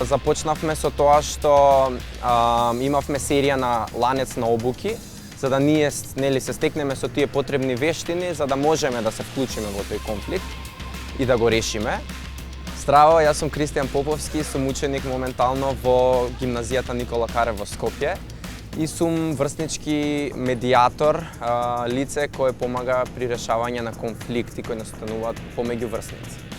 Започнавме со тоа што имавме серија на ланец на обуки, за да ние се стекнеме со тие потребни вештини, за да можеме да се вклучиме во тој конфликт и да го решиме. Здраво, јас сум Кристијан Поповски, сум ученик моментално во гимназијата Никола Карев во Скопје и сум врснички медијатор, лице кое помага при решавање на конфликти кои настануваат помеѓу врсници.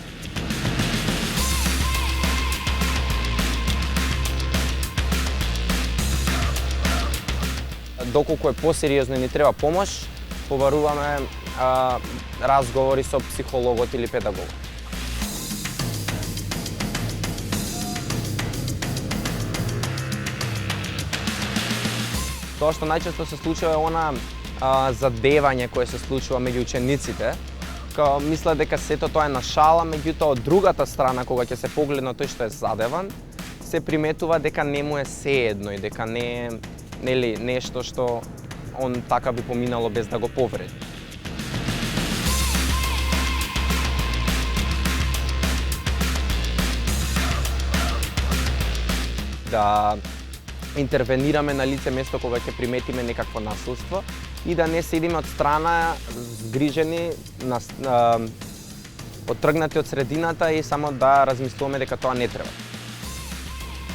Доколку е посериозно и ни треба помош, побаруваме разговори со психологот или педагогот. Тоа што најчесто се случува е она задевање кое се случува меѓу учениците. Мислат дека сето тоа е на шала, меѓутоа од другата страна, кога ќе се погледне на тој што е задеван, се приметува дека не му е сеедно и дека не е нешто што он така би поминало без да го повреди. Да интервенираме на лице место кога ќе приметиме некакво насилство и да не седиме од страна згрижени, оттргнати од средината и само да размислуваме дека тоа не треба.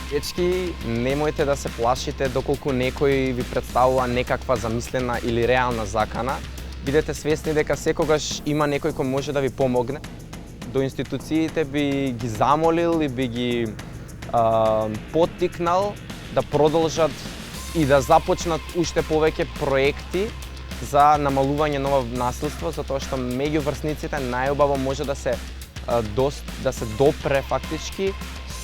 Дечки, немојте да се плашите доколку некој ви представува некаква замислена или реална закана. Бидете свесни дека секогаш има некој кој може да ви помогне. До институциите би ги замолил и би ги поттикнал да продолжат и да започнат уште повеќе проекти за намалување на ова насилство, затоа што меѓу врсниците најубаво може да се допре фактички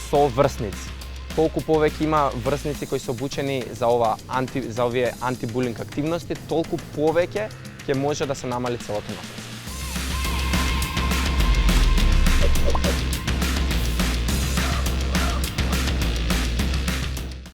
со врсници. Колку повеќе има врсници кои се обучени за овие антибулинг активности, толку повеќе ќе може да се намали целото насилство.